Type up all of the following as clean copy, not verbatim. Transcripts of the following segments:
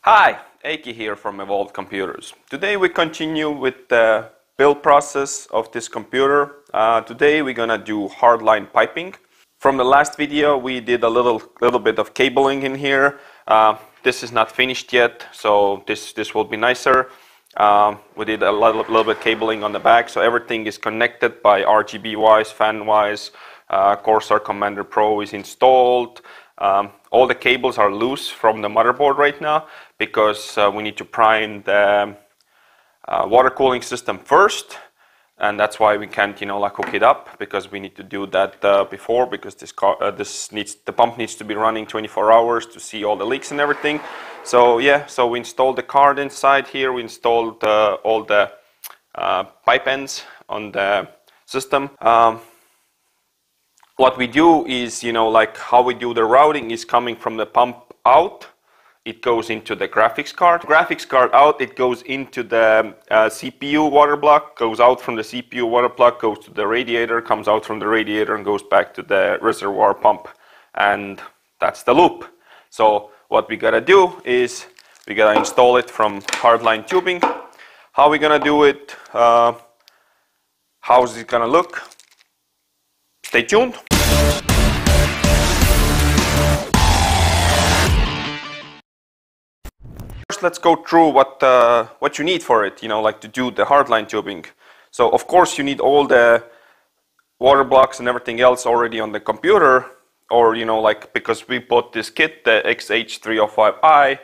Hi, Eiki here from Evolved Computers. Today we continue with the build process of this computer. Today we're gonna do hardline piping. From the last video we did a little bit of cabling in here. This is not finished yet, so this will be nicer. We did a little bit cabling on the back, so everything is connected by RGB wise, fan wise. CORSAIR Commander Pro is installed. All the cables are loose from the motherboard right now because we need to prime the water cooling system first, and that's why we can't, hook it up, because we need to do that before, because the pump needs to be running 24 hours to see all the leaks and everything. So yeah, so we installed the card inside here. We installed all the pipe ends on the system. What we do is, how we do the routing is coming from the pump out. It goes into the graphics card. Graphics card out, it goes into the CPU water block, goes out from the CPU water block, goes to the radiator, comes out from the radiator and goes back to the reservoir pump. And that's the loop. So what we gotta do is we gotta install it from Hardline tubing. How we gonna do it? How's it gonna look? Stay tuned. First, let's go through what you need for it, to do the hardline tubing. So of course you need all the water blocks and everything else already on the computer, or because we bought this kit, the XH305i.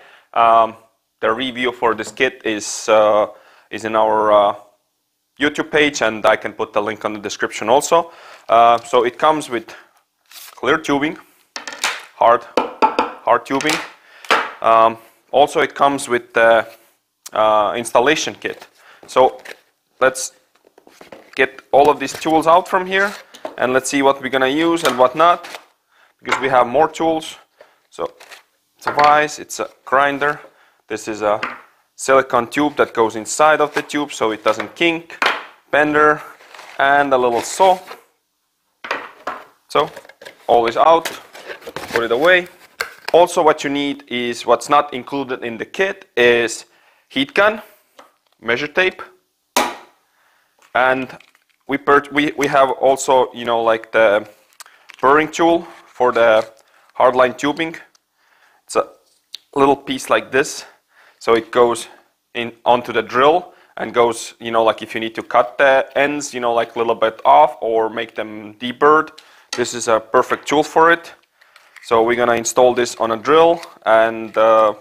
The review for this kit is in our YouTube page, and I can put the link on the description also. So it comes with clear tubing, hard tubing. Also it comes with the installation kit. So let's get all of these tools out from here, and let's see what we're gonna use and what not, because we have more tools. So it's a vise, it's a grinder, this is a silicone tube that goes inside of the tube so it doesn't kink, bender, and a little saw. So all is out, put it away. Also what you need is, what's not included in the kit, is heat gun, measure tape, and we have also the burring tool for the hardline tubing. It's a little piece like this, so it goes in onto the drill and goes, if you need to cut the ends, a little bit off or make them deburred, this is a perfect tool for it. So we're gonna install this on a drill, and how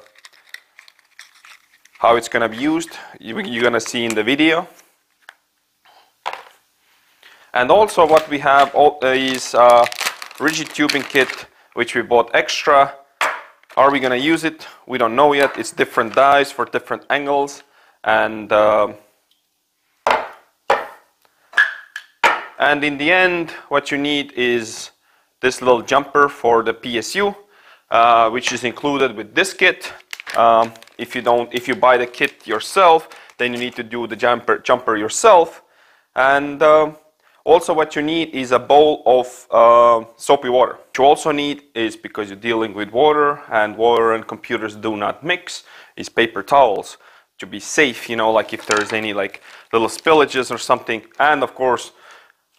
it's gonna be used, you're gonna see in the video. And also what we have is a rigid tubing kit, which we bought extra. Are we gonna use it? We don't know yet. It's different dies for different angles, and in the end, what you need is this little jumper for the PSU, which is included with this kit. If you buy the kit yourself, then you need to do the jumper yourself. And also what you need is a bowl of soapy water. What you also need is, because you're dealing with water and computers do not mix, is paper towels to be safe, if there's any little spillages or something. And of course,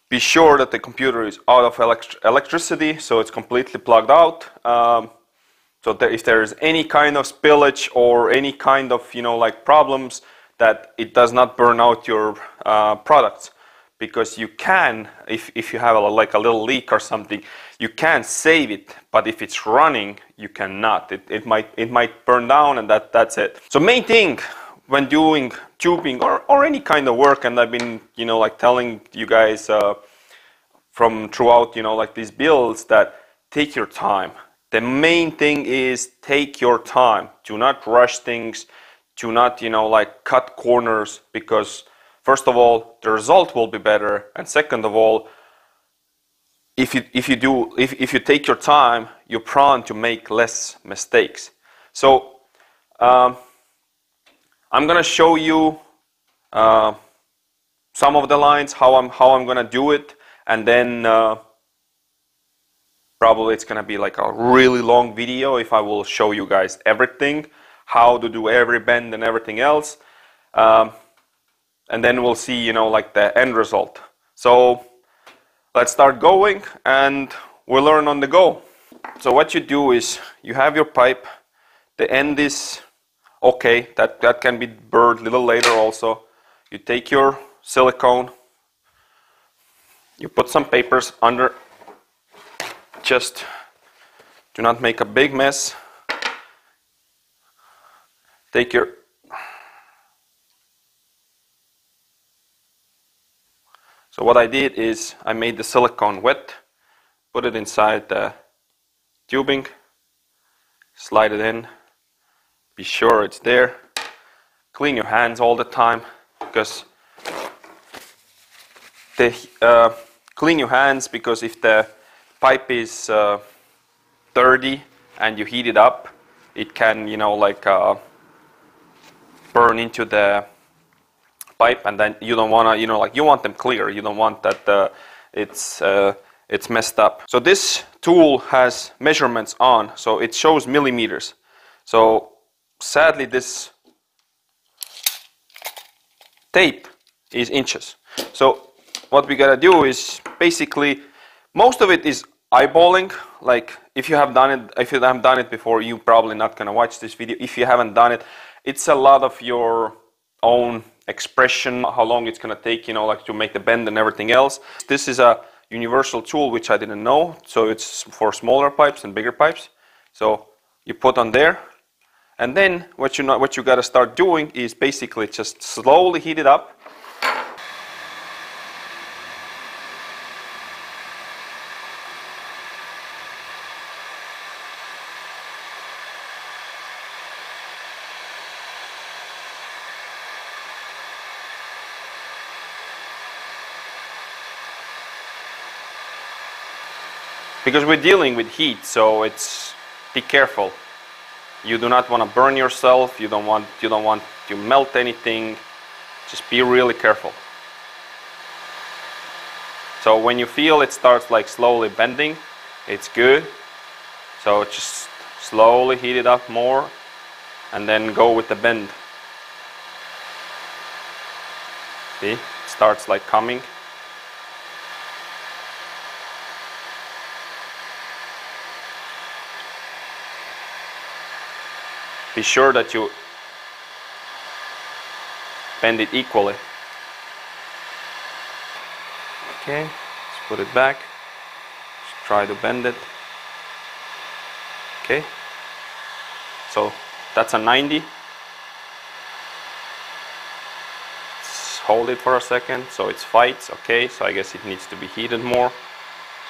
be sure that the computer is out of electricity, so it's completely plugged out. So that if there is any kind of spillage or any kind of problems, that it does not burn out your products. Because you can, if you have a little leak or something, you can save it, but if it's running, you cannot. It might burn down, and that's it. So main thing when doing tubing or any kind of work, and I've been telling you guys from throughout these builds, that take your time. The main thing is take your time. Do not rush things. Do not cut corners, because first of all, the result will be better, and second of all, if you take your time, you're prone to make less mistakes. So I'm gonna show you some of the lines, how I'm gonna do it, and then probably it's gonna be like a really long video if I will show you guys everything, how to do every bend and everything else. And then we'll see, you know, like the end result. So let's start going and we'll learn on the go. So what you do is you have your pipe, the end is okay, that can be burred a little later also. You take your silicone, you put some papers under, just do not make a big mess. Take your So what I did is I made the silicone wet, put it inside the tubing, slide it in, be sure it's there. Clean your hands all the time, because clean your hands, because if the pipe is dirty and you heat it up, it can, you know, like burn into the pipe, and then you don't want to, you know, like you want them clear. You don't want that it's messed up. So this tool has measurements on, so it shows millimeters. So sadly this tape is inches. So what we gotta do is basically, most of it is eyeballing. Like if you have done it before, you're probably not gonna watch this video. If you haven't done it, it's a lot of your own expression, how long it's gonna take, you know, like to make the bend and everything else. This is a universal tool which I didn't know, so it's for smaller pipes and bigger pipes. So you put on there, and then what you gotta start doing is basically just slowly heat it up. Because we're dealing with heat, so be careful. You do not want to burn yourself. You don't want to melt anything. Just be really careful. So when you feel it starts like slowly bending, it's good. So just slowly heat it up more, and then go with the bend. See, it starts like coming. Be sure that you bend it equally. Okay, let's put it back. Just try to bend it. Okay, so that's a 90. Let's hold it for a second so it fights. Okay, so I guess it needs to be heated more.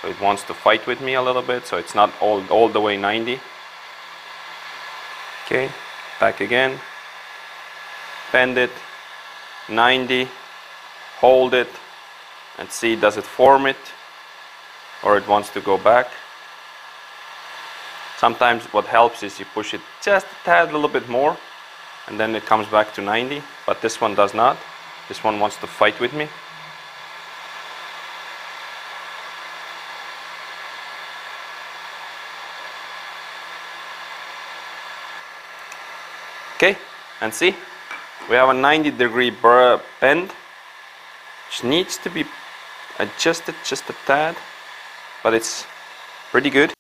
So it wants to fight with me a little bit, so it's not all the way 90. Okay, back again, bend it, 90, hold it, and see, does it form it, or it wants to go back. Sometimes what helps is you push it just a tad, a little bit more, and then it comes back to 90, but this one does not. This one wants to fight with me. Okay, and see, we have a 90-degree bend, which needs to be adjusted just a tad, but it's pretty good.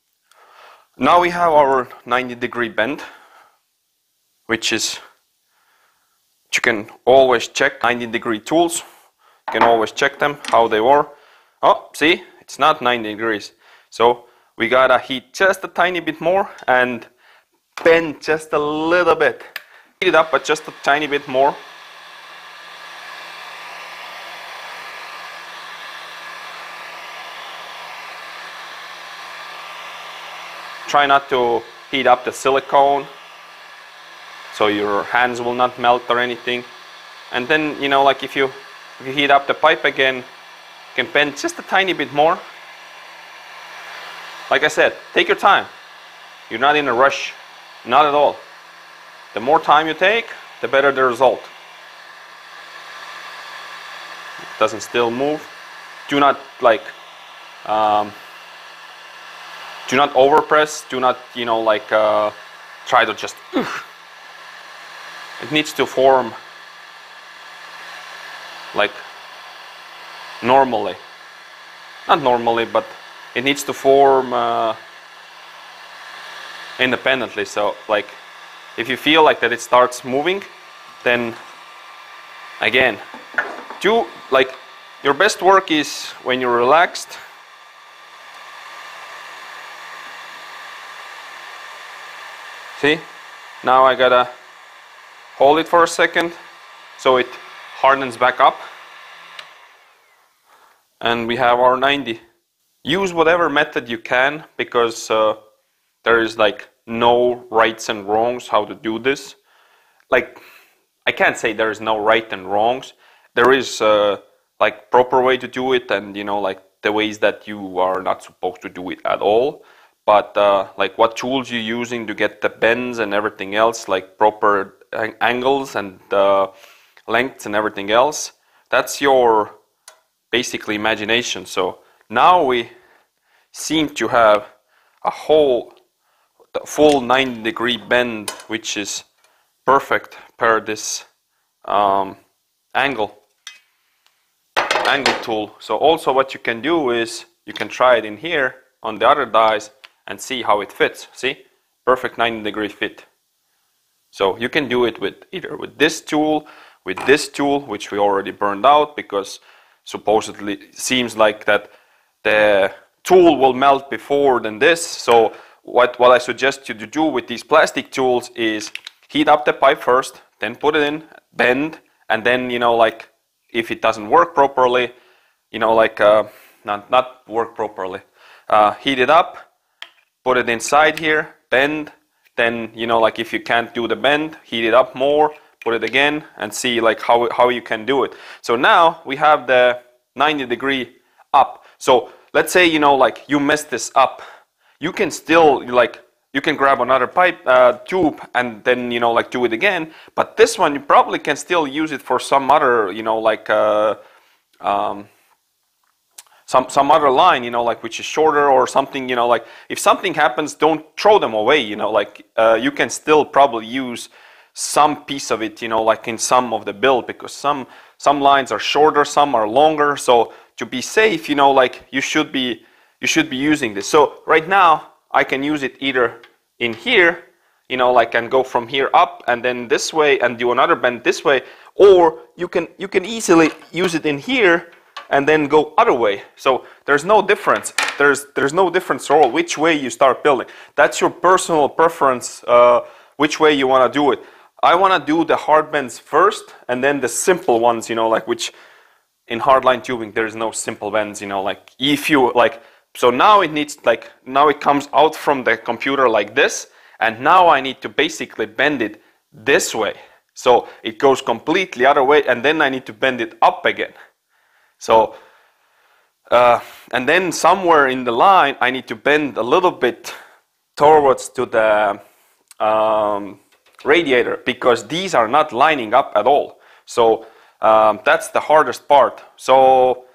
Now we have our 90-degree bend, which is, you can always check 90-degree tools. You can always check them, how they were. Oh, see, it's not 90 degrees. So we gotta heat just a tiny bit more and bend just a little bit. Heat it up, but just a tiny bit more. Try not to heat up the silicone, so your hands will not melt or anything. And then, you know, like if you heat up the pipe again, you can bend just a tiny bit more. Like I said, take your time. You're not in a rush, not at all. The more time you take, the better the result. It doesn't still move. Do not like, do not overpress. Do not, you know, like try to just it needs to form like normally. Not normally, but it needs to form independently. So like if you feel like that it starts moving, then again, like your best work is when you're relaxed. See, now I gotta hold it for a second so it hardens back up, and we have our 90. Use whatever method you can, because there is like no rights and wrongs how to do this. Like, I can't say there is no right and wrongs. There is like proper way to do it, and you know, like the ways that you are not supposed to do it at all. But like what tools you're using to get the bends and everything else, like proper angles and lengths and everything else, that's your basically imagination. So now we seem to have a full 90-degree bend, which is perfect per this angle tool. So also what you can do is you can try it in here on the other dies and see how it fits. See, perfect 90-degree fit. So you can do it with either with this tool, which we already burned out, because supposedly it seems like that the tool will melt before than this. So what I suggest you to do with these plastic tools is heat up the pipe first, then put it in, bend, and then, you know, like if it doesn't work properly, you know, like not work properly, heat it up, put it inside here, bend, then, you know, like if you can't do the bend, heat it up more, put it again, and see like how you can do it. So now we have the 90-degree up. So let's say, you know, like you messed this up, you can still, like, you can grab another pipe tube and then, you know, like do it again. But this one you probably can still use it for some other, you know, like some other line, you know, like which is shorter or something, you know, like if something happens, don't throw them away, you know, like you can still probably use some piece of it, you know, like in some of the build, because some lines are shorter, some are longer. So to be safe, you know, like you should be using this. So right now I can use it either in here, you know, like, and go from here up and then this way and do another bend this way, or you can easily use it in here and then go other way. So there's no difference. There's no difference at all which way you start building. That's your personal preference, which way you want to do it. I want to do the hard bends first and then the simple ones, you know, like, which in hardline tubing there's no simple bends, you know, like if you like. So now it needs, like, now it comes out from the computer like this, and now I need to basically bend it this way. So it goes completely other way, and then I need to bend it up again. So, and then somewhere in the line, I need to bend a little bit towards to the radiator, because these are not lining up at all. So that's the hardest part. So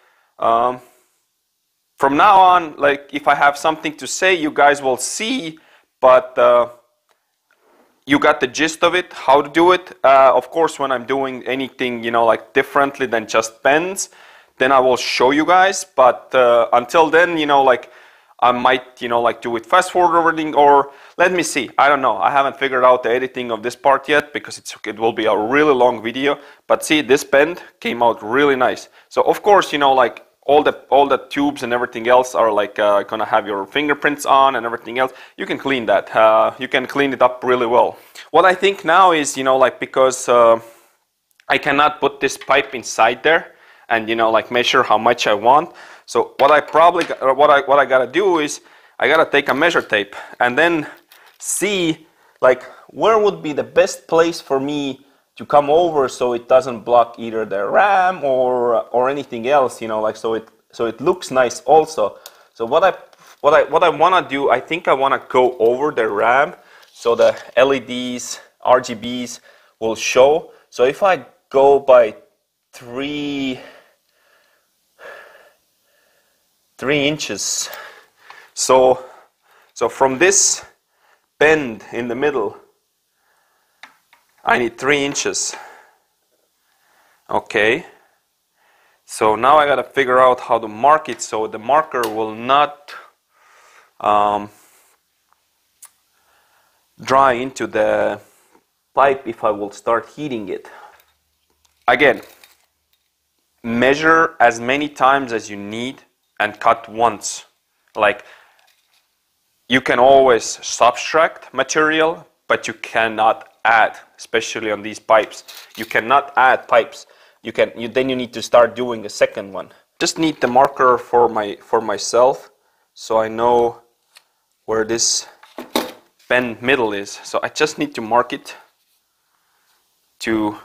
from now on, like, if I have something to say, you guys will see, but you got the gist of it, how to do it. Of course, when I'm doing anything, you know, like differently than just bends, then I will show you guys. But until then, you know, like I might, you know, like do it fast forwarding, or let me see. I don't know. I haven't figured out the editing of this part yet, because it will be a really long video. But see, this bend came out really nice. So of course, you know, like all the tubes and everything else are like gonna have your fingerprints on and everything else. You can clean that. You can clean it up really well. What I think now is, you know, like, because I cannot put this pipe inside there and, you know, like measure how much I want. So what I gotta do is I gotta take a measure tape and then see like where would be the best place for me to come over so it doesn't block either the RAM or anything else, you know, like, so it looks nice also. So what I want to do, I think I want to go over the RAM so the LEDs, RGBs will show. So if I go by 3 inches, so from this bend in the middle, I need 3 inches. Okay. So now I gotta figure out how to mark it so the marker will not dry into the pipe if I will start heating it. Again, measure as many times as you need and cut once. Like, you can always subtract material, but you cannot add, especially on these pipes. You cannot add pipes. Then you need to start doing a second one. Just need the marker for myself, so I know where this bend middle is. So I just need to mark it to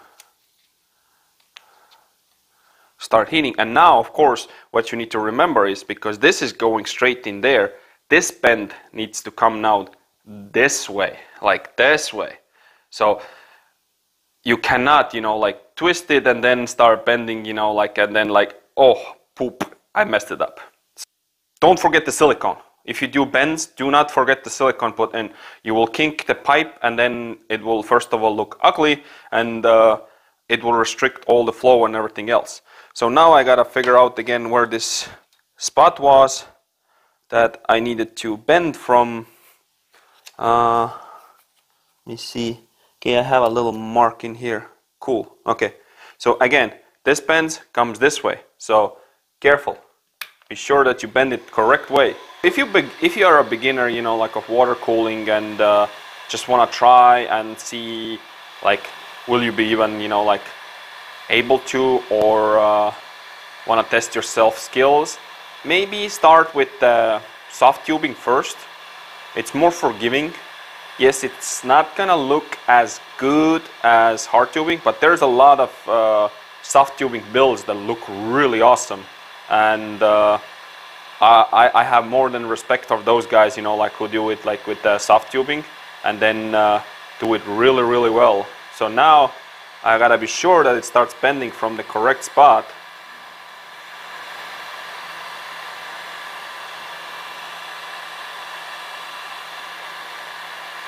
start heating. And now, of course, what you need to remember is, because this is going straight in there, this bend needs to come now this way, like this way. So you cannot, you know, like twist it and then start bending, you know, like, and then like, oh, poop, I messed it up. Don't forget the silicone. If you do bends, do not forget the silicone put in. You will kink the pipe, and then it will first of all look ugly, and it will restrict all the flow and everything else. So now I gotta figure out again where this spot was that I needed to bend from. Let me see. Okay, I have a little mark in here. Cool. Okay. So again, this bend comes this way. So careful. Be sure that you bend it correct way. If you are a beginner, you know, like of water cooling, and just want to try and see, like, will you be even, you know, like able to, or want to test yourself skills, maybe start with soft tubing first. It's more forgiving. Yes, it's not gonna look as good as hard tubing, but there's a lot of soft tubing builds that look really awesome, and I have more than respect of those guys, you know, like who do it like with soft tubing and then do it really, really well. So now I gotta be sure that it starts bending from the correct spot.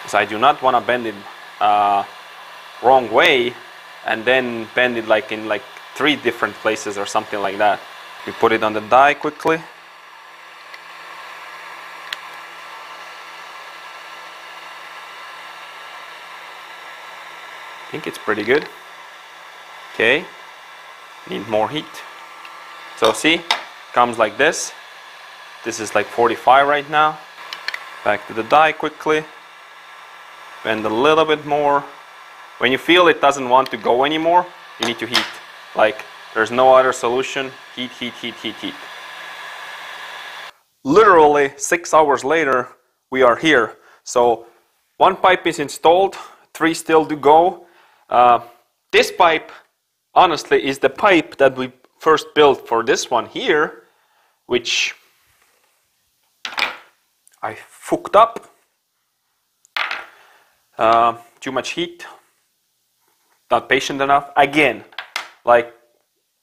So I do not want to bend it wrong way and then bend it like in like 3 different places or something like that. We put it on the die quickly. I think it's pretty good. Okay, need more heat. So see, comes like this. This is like 45 right now. Back to the die quickly. Bend a little bit more. When you feel it doesn't want to go anymore, you need to heat. Like, there's no other solution. Heat, heat, heat, heat, heat. Literally 6 hours later, we are here. So 1 pipe is installed, 3 still to go. This pipe, honestly, is the pipe that we first built for this one here, which I fucked up. Too much heat, not patient enough. Again, like,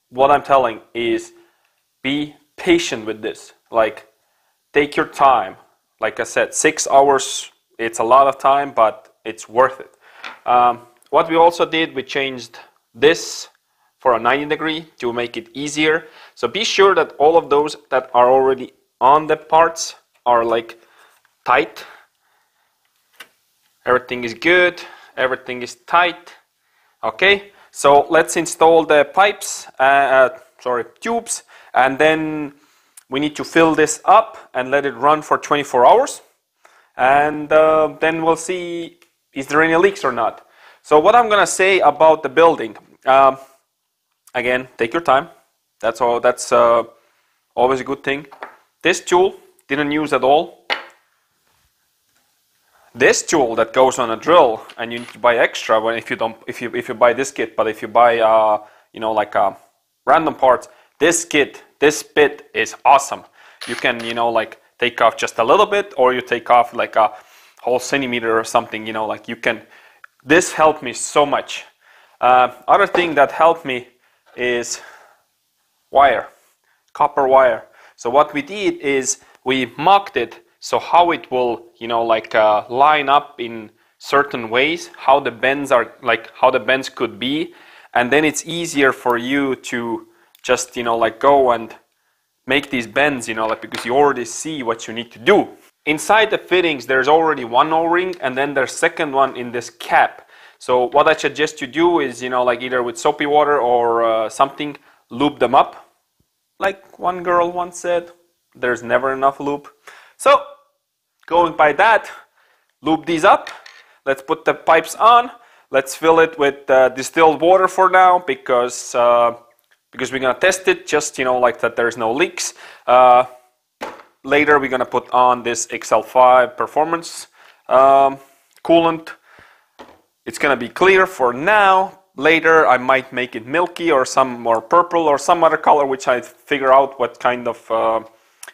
what I'm telling is, be patient with this. Like, take your time. Like I said, 6 hours, it's a lot of time, but it's worth it. What we also did, we changed this for a 90 degree to make it easier. So be sure that all of those that are already on the parts are like tight. Everything is good, everything is tight. Okay, so let's install the pipes, tubes, and then we need to fill this up and let it run for 24 hours. And then we'll see, is there any leaks or not. So what I'm gonna say about the building, again, take your time. That's all. That's always a good thing. This tool, didn't use at all. This tool that goes on a drill, and you need to buy extra when if you buy this kit. But if you buy you know, like random parts, this kit, this bit is awesome. You can, you know, like take off just a little bit, or you take off like a whole centimeter or something. You know, like you can. This helped me so much. Other thing that helped me is wire, copper wire. So what we did is we mocked it. So how it will, you know, like line up in certain ways, how the bends are, like how the bends could be, and then it's easier for you to just, you know, like go and make these bends, you know, like because you already see what you need to do. Inside the fittings, there's already one O-ring, and then there's second one in this cap. So what I suggest you do is, you know, like either with soapy water or something, lube them up. Like one girl once said, there's never enough lube. So going by that, lube these up. Let's put the pipes on. Let's fill it with distilled water for now, because we're gonna test it, just, you know, like that there's no leaks. Later we're gonna put on this XL5 performance coolant. It's gonna be clear for now. Later I might make it milky or some more purple or some other color, which I figure out what kind of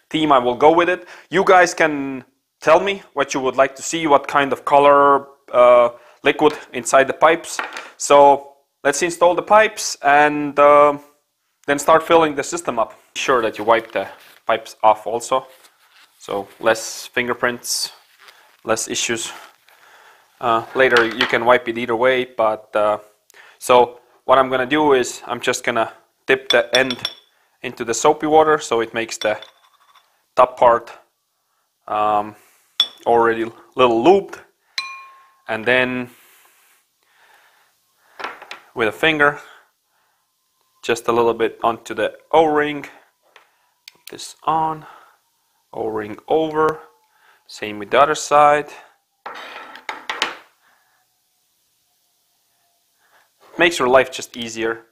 theme I will go with it. You guys can tell me what you would like to see, what kind of color liquid inside the pipes. So let's install the pipes and then start filling the system up. Be sure that you wipe the pipes off also, so less fingerprints, less issues. Later you can wipe it either way, but so what I'm gonna do is I'm just gonna dip the end into the soapy water so it makes the top part already a little lubed, and then with a finger just a little bit onto the O-ring, put this on, O-ring over, same with the other side. Makes your life just easier.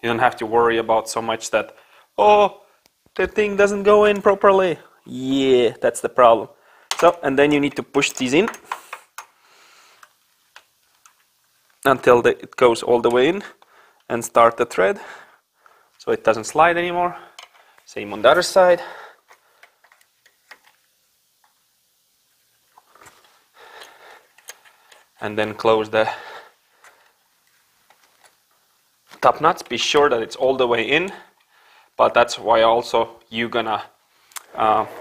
You don't have to worry about so much that, oh, the thing doesn't go in properly. Yeah, that's the problem. So, and then you need to push these in until it goes all the way in, and start the thread so it doesn't slide anymore. Same on the other side. And then close the top nuts. Be sure that it's all the way in, but that's why also you're gonna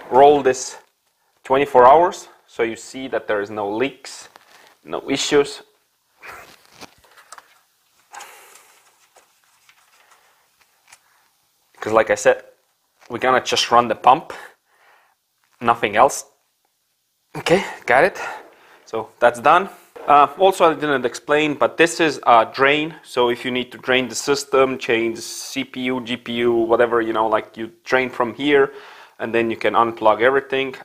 roll this 24 hours so you see that there is no leaks, no issues. Because like I said, we're gonna just run the pump, nothing else. Okay, got it. So that's done. Also, I didn't explain, but this is a drain. So if you need to drain the system, change CPU, GPU, whatever, you know, like you drain from here, and then you can unplug everything.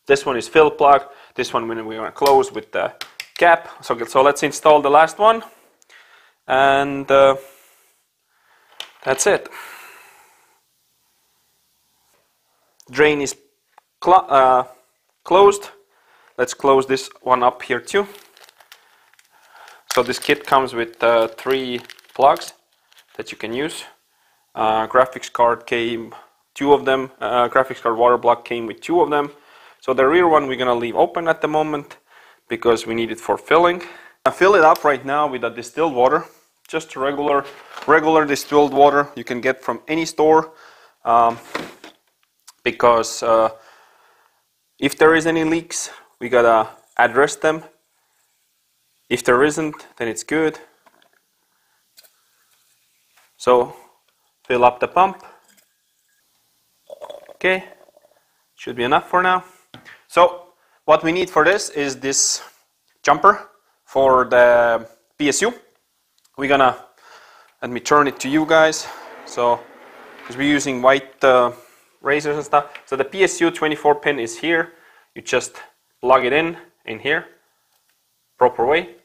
This one is fill plug. This one we're going to close with the cap. So let's install the last one, and that's it. Drain is closed. Let's close this one up here too. So this kit comes with 3 plugs that you can use. Graphics card came 2 of them. Graphics card water block came with 2 of them. So the rear one we're gonna leave open at the moment because we need it for filling. I fill it up right now with a distilled water, just regular distilled water you can get from any store. Because if there is any leaks, we gotta address them. If there isn't, then it's good. So fill up the pump. Okay, should be enough for now. So what we need for this is this jumper for the PSU. We're gonna, let me turn it to you guys. So, because we're using white razors and stuff. So the PSU 24 pin is here. You just plug it in here, proper way.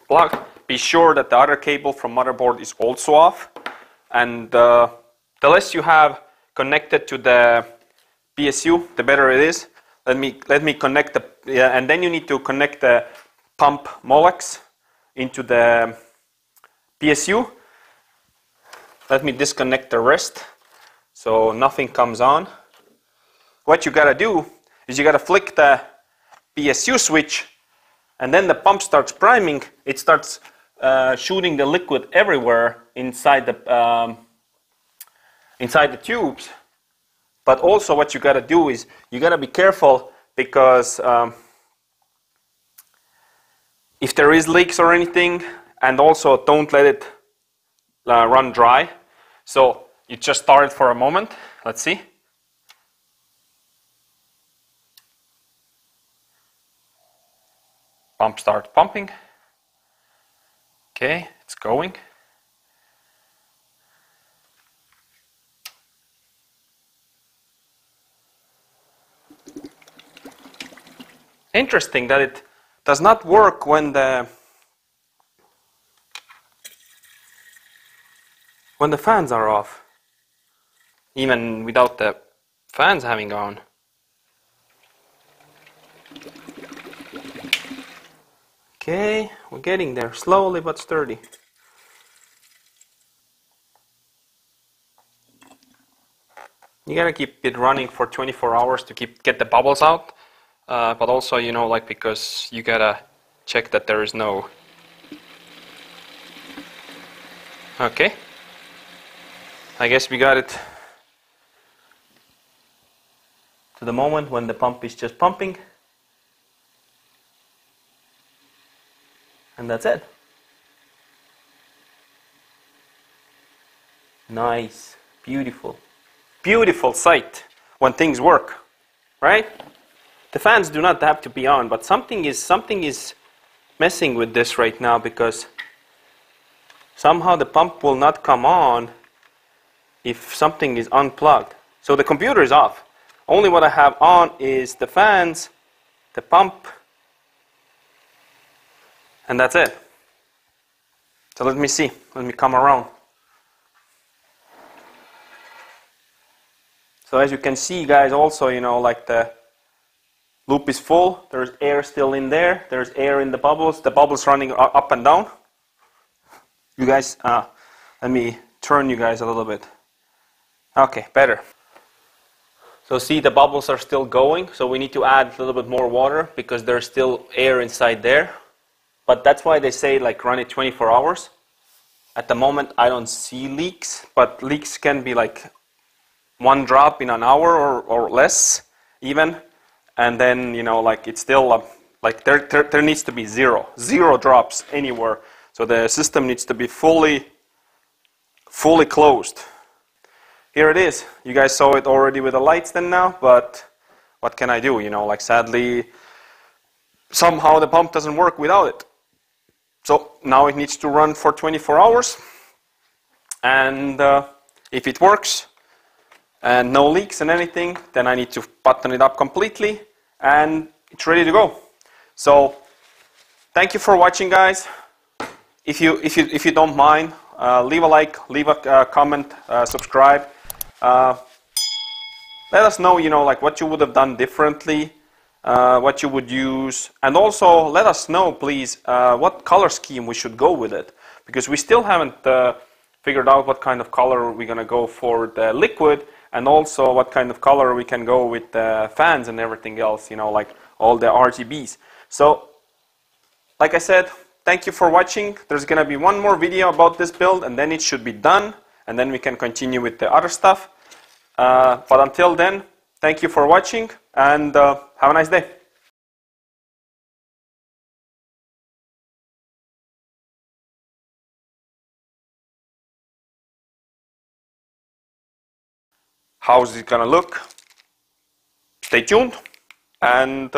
Plug. Be sure that the other cable from motherboard is also off, and the less you have connected to the PSU, the better it is. Let me connect the and then you need to connect the pump molex into the PSU. Let me disconnect the rest so nothing comes on. What you gotta do is you gotta flick the PSU switch, and then the pump starts priming. It starts shooting the liquid everywhere inside the tubes. But also what you got to do is you got to be careful, because if there is leaks or anything, and also don't let it run dry. So you just start it for a moment. Let's see. Pump starts pumping. Okay, it's going. Interesting that it does not work when the fans are off, even without the fans having on. Okay, we're getting there, slowly but sturdy. You gotta keep it running for 24 hours to get the bubbles out, but also, you know, like, because you gotta check that there is no. Okay, I guess we got it to the moment when the pump is just pumping, and that's it. Nice, beautiful. Beautiful sight when things work, right? The fans do not have to be on, but something is messing with this right now, because somehow the pump will not come on if something is unplugged. So the computer is off. Only what I have on is the fans, the pump, and that's it. So let me see. Let me come around. So as you can see, guys, also, you know, like, the loop is full. There's air still in there. There's air in the bubbles. The bubbles running up and down. You guys, let me turn you guys a little bit. Okay, better. So see, the bubbles are still going. So we need to add a little bit more water, because there's still air inside there. But that's why they say, like, run it 24 hours. At the moment, I don't see leaks, but leaks can be like 1 drop in an hour or less even, and then, you know, like, it's still like there needs to be zero drops anywhere. So the system needs to be fully closed. Here it is. You guys saw it already with the lights then now, but what can I do? You know, like, sadly, somehow the pump doesn't work without it. So now it needs to run for 24 hours, and if it works and no leaks and anything, then I need to button it up completely, and it's ready to go. So thank you for watching, guys. If you don't mind, leave a like, leave a comment, subscribe. Let us know, you know, like, what you would have done differently, what you would use, and also let us know, please, what color scheme we should go with it, because we still haven't figured out what kind of color we're gonna go for the liquid, and also what kind of color we can go with the fans and everything else, you know, like all the RGBs. So, like I said, thank you for watching. There's gonna be one more video about this build, and then it should be done, and then we can continue with the other stuff. But until then, thank you for watching, and have a nice day. How's it gonna look? Stay tuned, and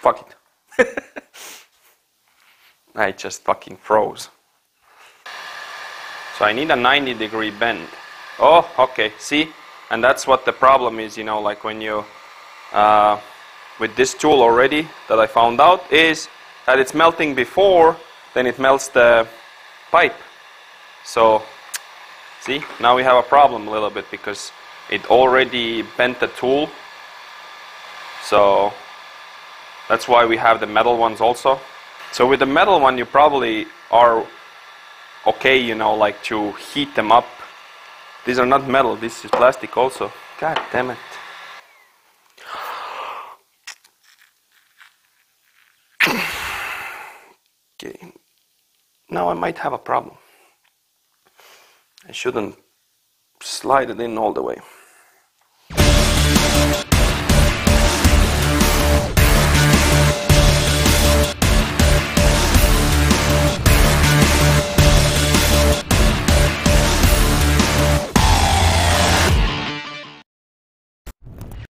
fuck it. I just fucking froze. So I need a 90-degree bend. Oh, okay, see? And that's what the problem is, you know, like, when you, with this tool already, that I found out, is that it's melting before, then it melts the pipe. So, see, now we have a problem a little bit, because it already bent the tool. So that's why we have the metal ones also. So with the metal one, you probably are okay, you know, like, to heat them up. These are not metal, this is plastic also. God damn it. Okay, now I might have a problem. I shouldn't slide it in all the way.